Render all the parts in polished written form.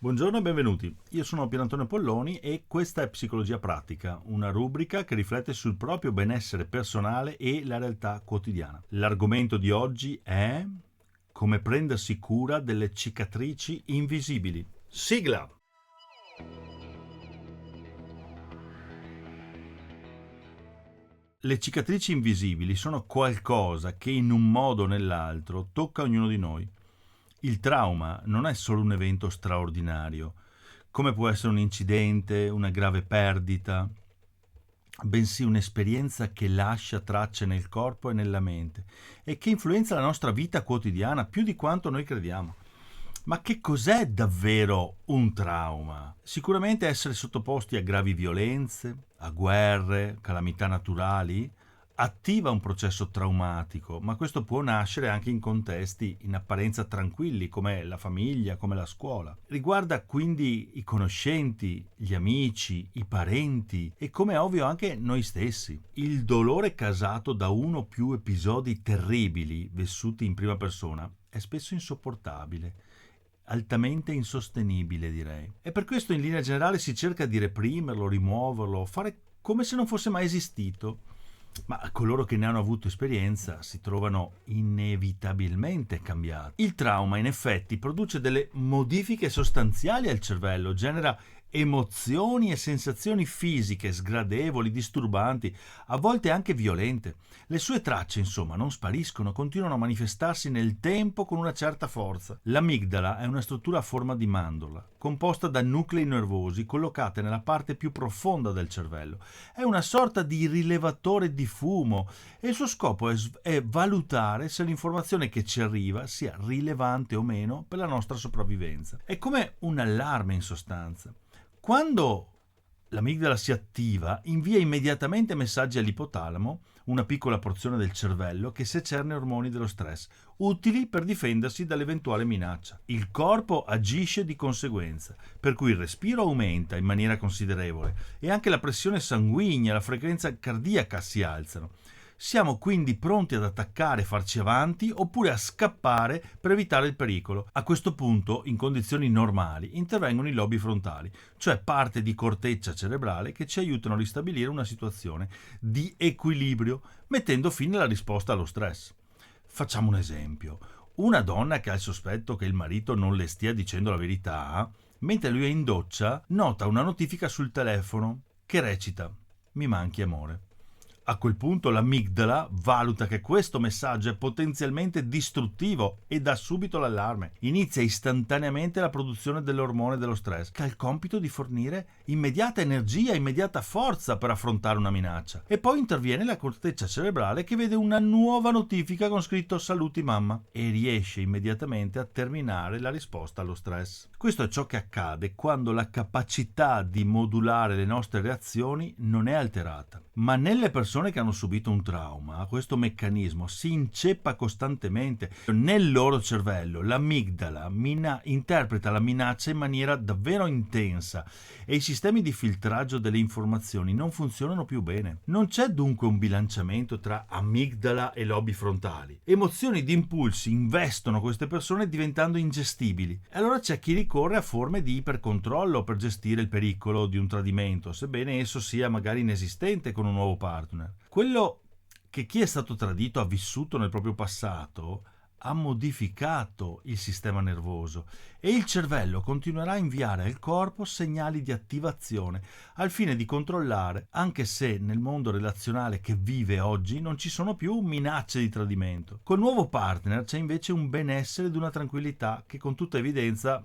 Buongiorno e benvenuti. Io sono Pierantonio Polloni e questa è Psicologia Pratica, una rubrica che riflette sul proprio benessere personale e la realtà quotidiana. L'argomento di oggi è come prendersi cura delle cicatrici invisibili. Sigla! Le cicatrici invisibili sono qualcosa che in un modo o nell'altro tocca ognuno di noi. Il trauma non è solo un evento straordinario, come può essere un incidente, una grave perdita, bensì un'esperienza che lascia tracce nel corpo e nella mente e che influenza la nostra vita quotidiana più di quanto noi crediamo. Ma che cos'è davvero un trauma? Sicuramente essere sottoposti a gravi violenze, a guerre, calamità naturali, attiva un processo traumatico, ma questo può nascere anche in contesti in apparenza tranquilli come la famiglia, come la scuola. Riguarda quindi i conoscenti, gli amici, i parenti e come è ovvio anche noi stessi. Il dolore causato da uno o più episodi terribili vissuti in prima persona è spesso insopportabile, altamente insostenibile direi. E per questo in linea generale si cerca di reprimerlo, rimuoverlo, fare come se non fosse mai esistito. Ma coloro che ne hanno avuto esperienza si trovano inevitabilmente cambiati. Il trauma in effetti produce delle modifiche sostanziali al cervello, genera emozioni e sensazioni fisiche sgradevoli, disturbanti, a volte anche violente. Le sue tracce, insomma, non spariscono, continuano a manifestarsi nel tempo con una certa forza. L'amigdala è una struttura a forma di mandorla, composta da nuclei nervosi collocati nella parte più profonda del cervello. È una sorta di rilevatore di fumo e il suo scopo è valutare se l'informazione che ci arriva sia rilevante o meno per la nostra sopravvivenza. È come un allarme in sostanza. Quando l'amigdala si attiva, invia immediatamente messaggi all'ipotalamo, una piccola porzione del cervello che secerne ormoni dello stress, utili per difendersi dall'eventuale minaccia. Il corpo agisce di conseguenza, per cui il respiro aumenta in maniera considerevole e anche la pressione sanguigna e la frequenza cardiaca si alzano. Siamo quindi pronti ad attaccare, farci avanti oppure a scappare per evitare il pericolo. A questo punto, in condizioni normali, intervengono i lobi frontali, cioè parte di corteccia cerebrale che ci aiutano a ristabilire una situazione di equilibrio, mettendo fine alla risposta allo stress. Facciamo un esempio. Una donna che ha il sospetto che il marito non le stia dicendo la verità, mentre lui è in doccia, nota una notifica sul telefono che recita: "Mi manchi amore". A quel punto l'amigdala valuta che questo messaggio è potenzialmente distruttivo e dà subito l'allarme. Inizia istantaneamente la produzione dell'ormone dello stress, che ha il compito di fornire immediata energia, immediata forza per affrontare una minaccia. E poi interviene la corteccia cerebrale che vede una nuova notifica con scritto "Saluti mamma" e riesce immediatamente a terminare la risposta allo stress. Questo è ciò che accade quando la capacità di modulare le nostre reazioni non è alterata. Ma nelle persone che hanno subito un trauma, questo meccanismo si inceppa costantemente nel loro cervello. L'amigdala interpreta la minaccia in maniera davvero intensa e i sistemi di filtraggio delle informazioni non funzionano più bene. Non c'è dunque un bilanciamento tra amigdala e lobi frontali. Emozioni ed impulsi investono queste persone diventando ingestibili. E allora c'è chi ricorre a forme di ipercontrollo per gestire il pericolo di un tradimento, sebbene esso sia magari inesistente con un nuovo partner. Quello che chi è stato tradito ha vissuto nel proprio passato ha modificato il sistema nervoso e il cervello continuerà a inviare al corpo segnali di attivazione al fine di controllare, anche se nel mondo relazionale che vive oggi non ci sono più minacce di tradimento. Col nuovo partner c'è invece un benessere ed una tranquillità che con tutta evidenza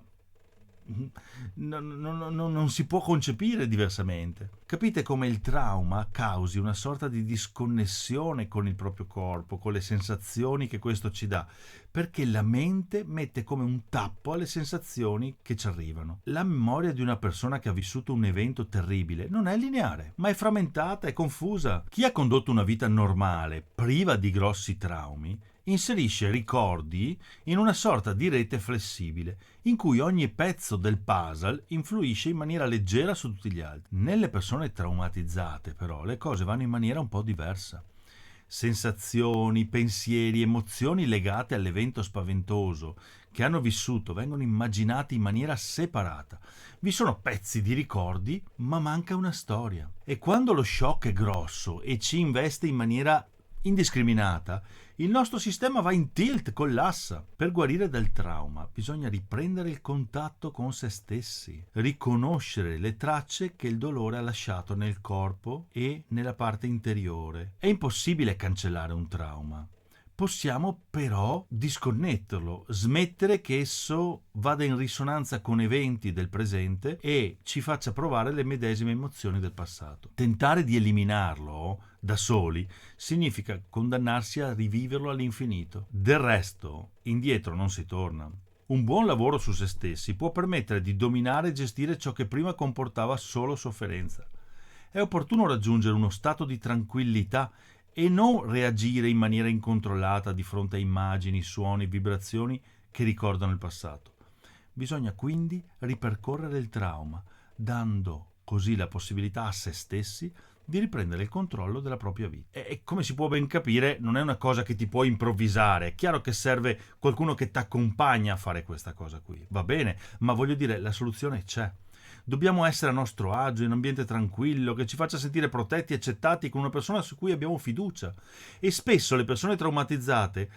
non si può concepire diversamente. Capite come il trauma causi una sorta di disconnessione con il proprio corpo, con le sensazioni che questo ci dà, perché la mente mette come un tappo alle sensazioni che ci arrivano. La memoria di una persona che ha vissuto un evento terribile non è lineare, ma è frammentata e confusa. Chi ha condotto una vita normale, priva di grossi traumi, inserisce ricordi in una sorta di rete flessibile, in cui ogni pezzo del puzzle influisce in maniera leggera su tutti gli altri. Nelle persone traumatizzate, però, le cose vanno in maniera un po' diversa. Sensazioni, pensieri, emozioni legate all'evento spaventoso che hanno vissuto vengono immaginati in maniera separata. Vi sono pezzi di ricordi, ma manca una storia. E quando lo shock è grosso e ci investe in maniera indiscriminata, il nostro sistema va in tilt, collassa. Per guarire dal trauma bisogna riprendere il contatto con se stessi, riconoscere le tracce che il dolore ha lasciato nel corpo e nella parte interiore. È impossibile cancellare un trauma. Possiamo però disconnetterlo, smettere che esso vada in risonanza con eventi del presente e ci faccia provare le medesime emozioni del passato. Tentare di eliminarlo da soli significa condannarsi a riviverlo all'infinito. Del resto, indietro non si torna. Un buon lavoro su se stessi può permettere di dominare e gestire ciò che prima comportava solo sofferenza. È opportuno raggiungere uno stato di tranquillità e non reagire in maniera incontrollata di fronte a immagini, suoni, vibrazioni che ricordano il passato. Bisogna quindi ripercorrere il trauma, dando così la possibilità a se stessi di riprendere il controllo della propria vita. E come si può ben capire, non è una cosa che ti puoi improvvisare. È chiaro che serve qualcuno che ti accompagna a fare questa cosa qui. Va bene, ma voglio dire, la soluzione c'è. Dobbiamo essere a nostro agio, in un ambiente tranquillo, che ci faccia sentire protetti e accettati con una persona su cui abbiamo fiducia. E spesso le persone traumatizzate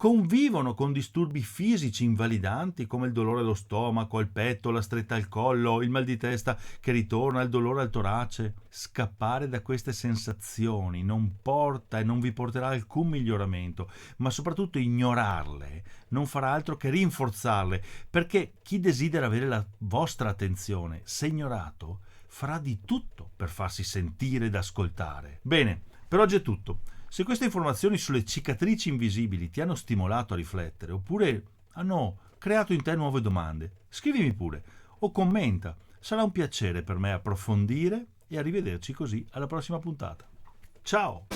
convivono con disturbi fisici invalidanti come il dolore allo stomaco, al petto, la stretta al collo, il mal di testa che ritorna, il dolore al torace. Scappare da queste sensazioni non porta e non vi porterà alcun miglioramento, ma soprattutto ignorarle non farà altro che rinforzarle, perché chi desidera avere la vostra attenzione, se ignorato, farà di tutto per farsi sentire ed ascoltare. Bene, per oggi è tutto. Se queste informazioni sulle cicatrici invisibili ti hanno stimolato a riflettere oppure hanno creato in te nuove domande, scrivimi pure o commenta. Sarà un piacere per me approfondire e arrivederci così alla prossima puntata. Ciao!